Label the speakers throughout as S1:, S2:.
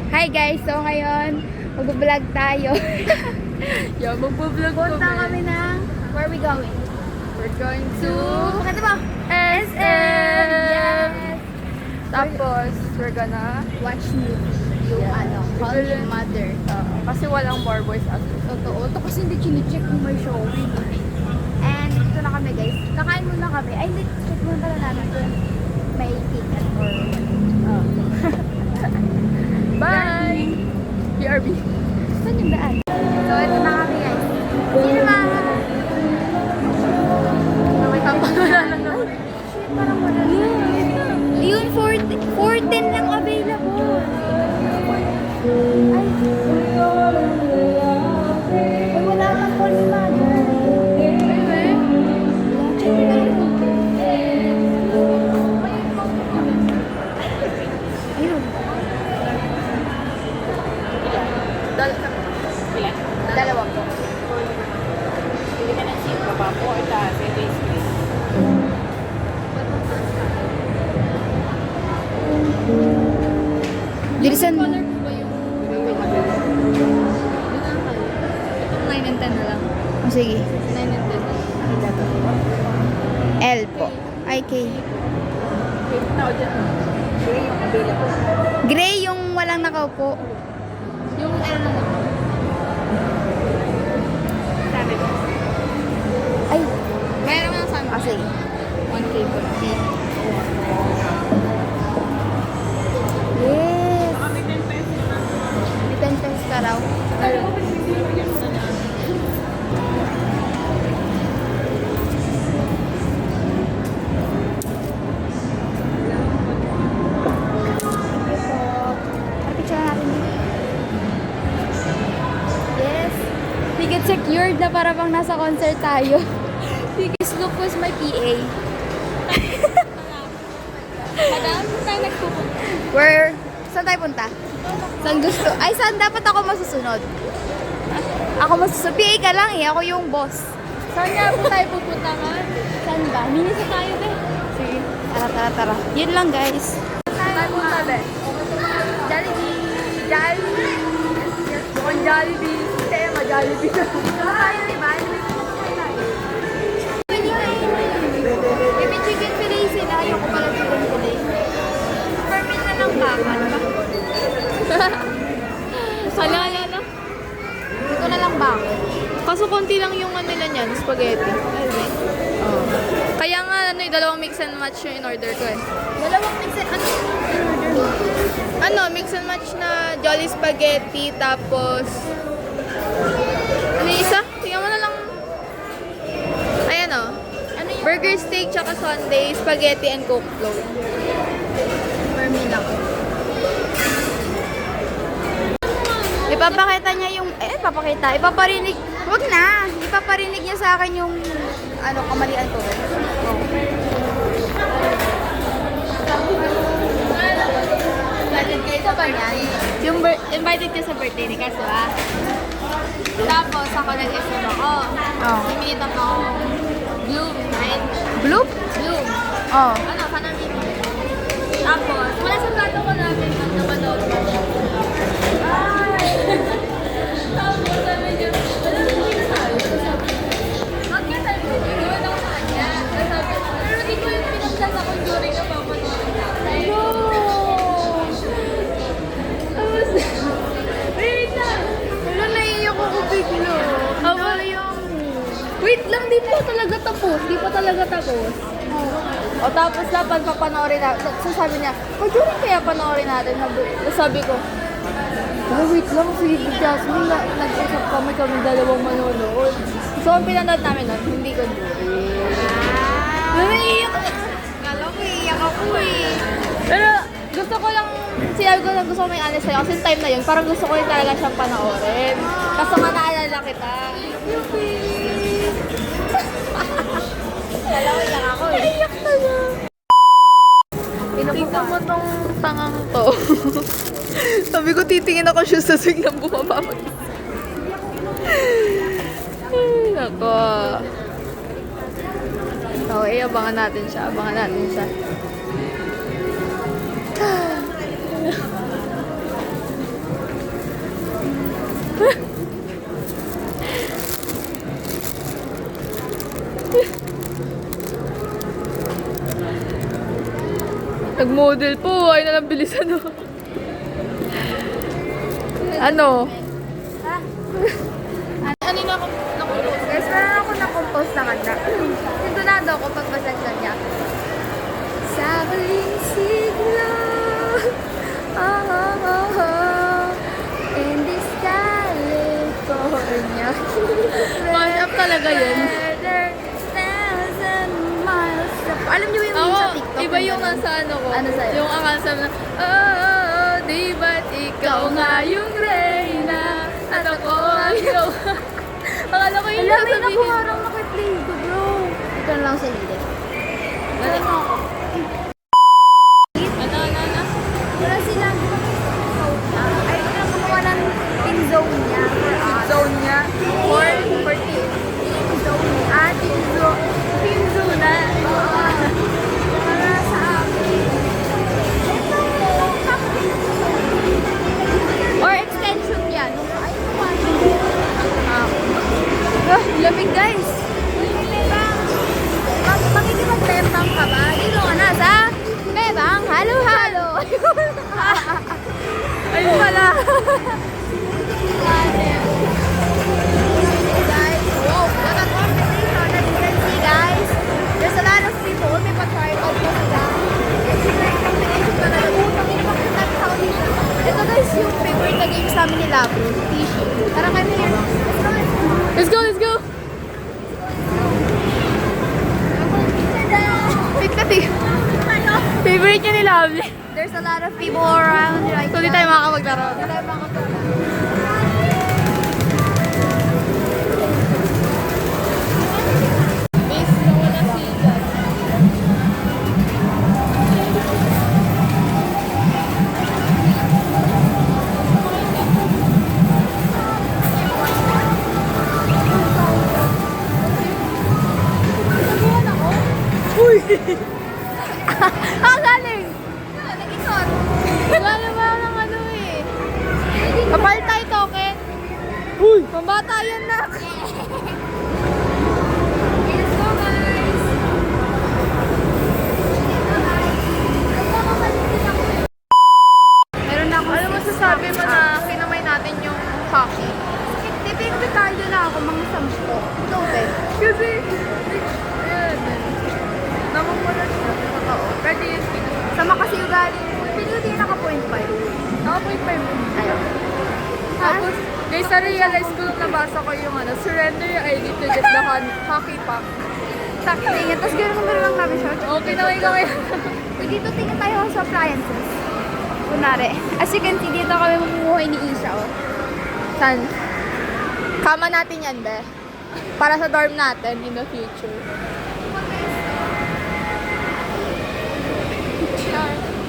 S1: Hi guys, so ngayon mag-vlog tayo.
S2: Yeah, magpo-vlog
S1: Punta kami ng where are we going?
S2: We're going to
S1: Pakita mo?
S2: SM!
S1: Yes!
S2: Tapos, we're gonna
S1: Watch movie. Yung Call Me Mother.
S2: kasi walang bar boys at
S1: Totoo. Ito kasi hindi chine-check kung may showing. And dito na kami guys. Kakain muna kami. Ay, hindi. Check muna pala namin kung may ticket or
S2: bye! PRB.
S1: saan yung daan? So, ito na kami guys. Cinema!
S2: May tapang wala lang naman.
S1: Shit, parang wala na. Yun, 410 lang available. Ay, wala kang Call Me Mother. Ayun.
S2: Ilan?
S1: Dalawa po.
S2: Hindi ka ng seat pa po. Ito, pwede screen.
S1: Dilisan mo.
S2: Color po ba yung itong 9 and 10 na lang.
S1: Oh, sige.
S2: 9 and 10 na lang.
S1: L po. Ay, K.
S2: Wait, tao dyan. Gray yung available.
S1: Gray yung walang nakaupo.
S2: Yung L na lang. Sabi ko.
S1: Ay,
S2: Mayroon lang sa
S1: ah, sige.
S2: 1K po.
S1: Yes.
S2: Baka may 10 pesos na.
S1: May 10 pesos ka raw. Picture natin dito. Yes. Ticket secured na para bang nasa concert tayo. Tickets look was my PA.
S2: Madam, tayo nagpupunta.
S1: Where? Saan tayo punta? Saan gusto? Ay, saan dapat ako masusunod? Ako masusunod. PA ka lang eh. Ako yung boss.
S2: Saan nga po tayo pupunta nga?
S1: Saan ba?
S2: Minisa tayo be.
S1: Sige. Tara. Yun lang guys.
S2: Tayo punta be.
S1: Jollibee.
S2: Jollibee. Mukhang Jollibee. Tema Jollibee.
S1: Tayo diba? Baby chicken fillet sila. Ayoko pala chicken fillet. Permin na lang ba? Ano ba?
S2: Ala.
S1: Ito na lang ba ako?
S2: Kaso konti lang yung ano nila niyan, spaghetti. Oh. Kaya nga, dalawang mix and match yung in-order ko eh.
S1: Dalawang mix and ano? In-order mo?
S2: Ano, mix and match na Jolly Spaghetti, tapos... Ano yung isa? Tingnan mo na lang. Ayan o.
S1: Ano yung
S2: Burger steak, tsaka sundae, spaghetti, and coke float.
S1: permin ako? Ipapakita niya yung, ipaparinig, wag na, ipaparinig niya sa akin yung, kamalian ko. Invited kayo sa banyan?
S2: Yung invited ka sa birthday ni Kaso Tapos ako nag-SM ako.
S1: Oh.
S2: Namit ako Bloom, right?
S1: Bloop?
S2: Bloom.
S1: Oh.
S2: Ano, kanang meeting. Tapos, wala sa plato ko namin pag napanood ko siya. Tapos, sabi niya, wala nang hindi na tayo. Sabi niya, okay, sabi ko, gawin ako sa kanya. Tapos sabi niya, pero di ko yung pinagdas ako during na papanood natin.
S1: No!
S2: Tapos, wait lang.
S1: Wala, naiiyak ako biglo.
S2: Wait lang, di pa talaga tapos. Di pa talaga tapos. O tapos dapat papanoorin natin. So sabi niya, during kaya panoorin natin. Sabi ko, wait lang, si Jasmine, nag-usap kami dalawang manonood. So ang pinanood namin nun, hindi ko during.
S1: Naiiyak ako. Kala ko, iiyak ako eh.
S2: Pero gusto ko lang, sinabi ko lang gusto ko may honest sa'yo. Kasi yung time na yun, parang gusto ko rin talaga siyang panoorin. Kaso nga naalala kita.
S1: Kala ko, iiyak ako eh.
S2: Iyak na na. Tingnan mo tong tangang to. Sabi ko, titingin ako siya sa biglang bumaba mag Ay, nako. So, abangan natin siya. Nag-model po. Ay na lang bilisan o. Ano?
S1: Ha?
S2: Ano yung nakumpose?
S1: Guys, meron ako na-compose na kanta. Sintunado ako pagbasagsan niya. Sa baling siglo, oh, oh, oh, oh, in this California.
S2: Mash up talaga yun.
S1: There, thousand miles apart. Alam niyo yung meme sa TikTok?
S2: Iba yung nasa ano ko.
S1: Ano sa'yo?
S2: Yung akasam na, oh, di ba't ikaw nga yung reyna at ako ang ikaw. Akala ko yung
S1: Alam mo yun ako
S2: sasabihin.
S1: harang nakiplay ko, bro. Ito na lang sa hilit.
S2: Ano? Ano?
S1: Wala silang ay wala gumawa ng pin zone niya for us.
S2: Zone niya. For team.
S1: Pin zone niya. Pin zone na. Para sa akin. Or extension yan. Ay, lamig guys. Makikipag-tembang ka ba? Dito ka na sa Tembang Halo-Halo.
S2: Ayun pala.
S1: Guys, wow, what a competition. As you can see guys, there's a lot of people. May pa-try out pa sila. It's a great competition talaga. That's how they should. Ito guys yung favorite na game sa amin ni Labo, Fishing. Tara kami here. Let's go.
S2: Let's go. Favorite niya ni Lovely.
S1: There's a lot of people around right
S2: So, di tayo makakapaglaro.
S1: Hindi tayo makakapagla.
S2: Base na wala si Jan.
S1: Ang galing! Nag-ikot.
S2: Wala naman ng ano eh. Kapal tayo token. Uy! Pambata yan na.
S1: Let's go guys! Meron na ako.
S2: Ano masasabi mo na kinamay natin yung hockey?
S1: Tiping tayo na ako mga 10. Ito ba?
S2: Kasi, ayan. Namumula siya. Totoo. Pwede yung
S1: Sama kasi yung galing. Pinuti naka 0.5.
S2: Naka 0.5.
S1: Ayaw.
S2: Tapos, guys, na-realize ko nung nabasa ko yung ano, surrender your ID to get the hockey pack.
S1: Sakto yun. Tapos gano'n lang namin siya.
S2: Okay na kayo.
S1: Dito tingin tayo sa appliances. Kunwari. As you can see, dito kami mamumuhay ni Isha. Oh.
S2: San? Kama natin yan, be. Para sa dorm natin in the future.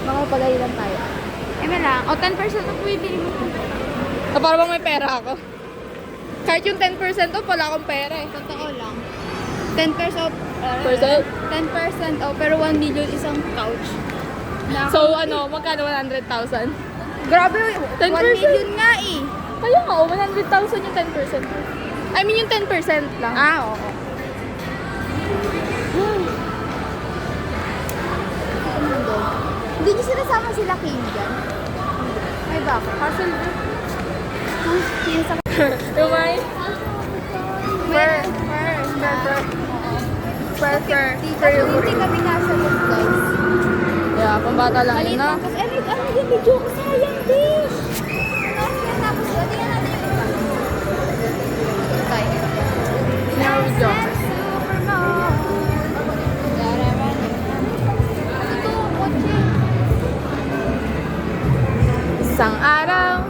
S1: Baka pagay lang tayo. Eme lang. O, 10% ang bibili mo.
S2: Para bang may pera ako. Kahit yung 10% off, wala akong pera eh.
S1: Totoo lang. 10% off.
S2: Percent?
S1: 10% off. Pero 1 million isang couch.
S2: So, ano, magkano 100,000?
S1: Grabe, 1
S2: 10%?
S1: million nga eh.
S2: Kaya nga, 100,000 yung 10%. I mean, yung 10% lang.
S1: Ah, oo. Hindi niyo sinasama sila King dyan. May baka.
S2: Hassle.
S1: Sino sa...
S2: Umay?
S1: Per. Hindi kami nasa look, guys.
S2: Yeah, pambata lang yun
S1: Maliit
S2: na.
S1: lang kasi, ano yung medyo ko sayang, dish. Tapos yun, tingnan natin yung iba. Ito tayo.
S2: Now we go.
S1: Ito, kotse.
S2: Isang araw,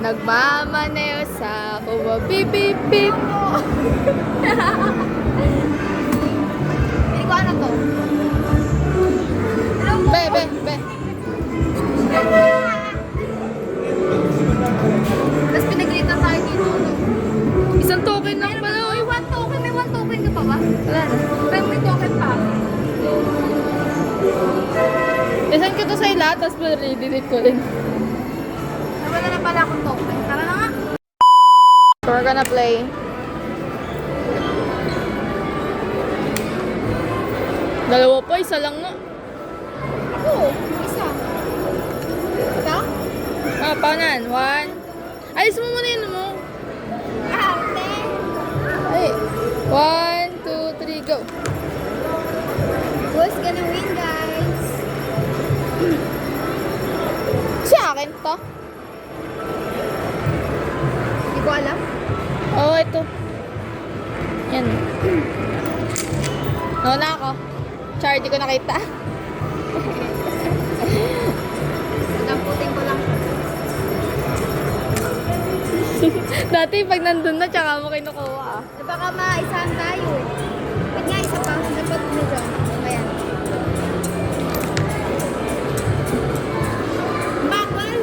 S2: nagmamaneo sa bip bip bip.
S1: Hindi ko ano to.
S2: Be.
S1: Tapos pinaglitan tayo dito. No?
S2: Isang token lang pala.
S1: May
S2: Oh.
S1: 1 token. May 1 token ka pa ba?
S2: Wala na.
S1: Pero may token pa.
S2: Isan ko to sa lahat, tapos delete ko din.
S1: Nawala na pala akong token. Tara na nga.
S2: So we're gonna play. Dalawa pa, isa lang nga.
S1: Ako.
S2: Paunan, 1. Alis mo muna yun mo. Ay. 1, 2, 3, go.
S1: Who's gonna win, guys?
S2: Si akin to.
S1: Hindi ko alam.
S2: Oo, ito. Yan. Nauna ako. Char, di ko nakita.
S1: Nagputin ko lang.
S2: Dati pag nandun na, tsaka mo kinukuha ah.
S1: Baka maisahan tayo eh. Wait nga, isa pa. Dapat na dyan. Ayan. Bakal!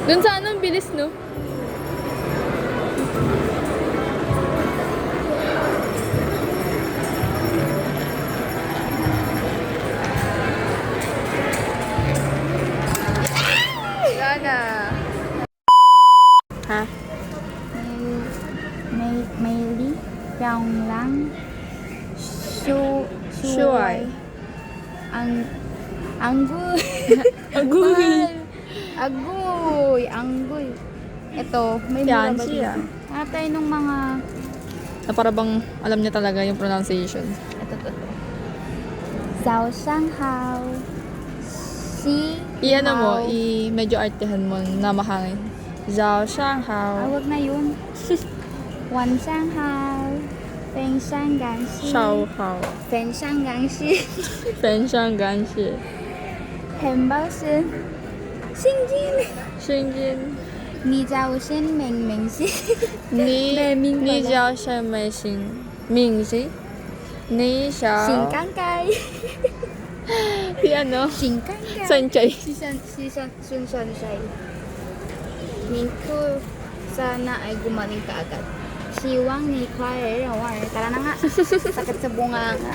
S2: Dun sa anong bilis, no? Wala na. Ha?
S1: Mayli, Yang Lang,
S2: Shuai.
S1: Anggoy.
S2: Agoy.
S1: Anggoy. Ito, may
S2: Yan
S1: mura ba
S2: siya.
S1: dito? Atay nung mga...
S2: Na para bang alam niya talaga yung pronunciation.
S1: Ito. Zhao Shanghao. Si...
S2: I-ano mo, medyo artehan mo na mahangin. Zhao Shanghao.
S1: Wag na yun. Wan Shanghao. Feng Shanganxi.
S2: Shao Hao.
S1: Feng Shanganxi.
S2: Fen Shang Gan Xi.
S1: Hembao Shen. Xingjin.
S2: Xingjin.
S1: Ni Zhao Shen Meng Meng Xi.
S2: Ni
S1: Ming
S2: Ni
S1: pala.
S2: Jiao Shen Mei Xin. Ming Xi. Ni Xiao.
S1: Xing Kang Kai.
S2: Si ano?
S1: Xing Kang Kai.
S2: Sanchay.
S1: Sun Sunshine. Mingko, sana ay gumaling ka agad. Siwang ni Claire. Tara na nga. Sakit sa bunga nga.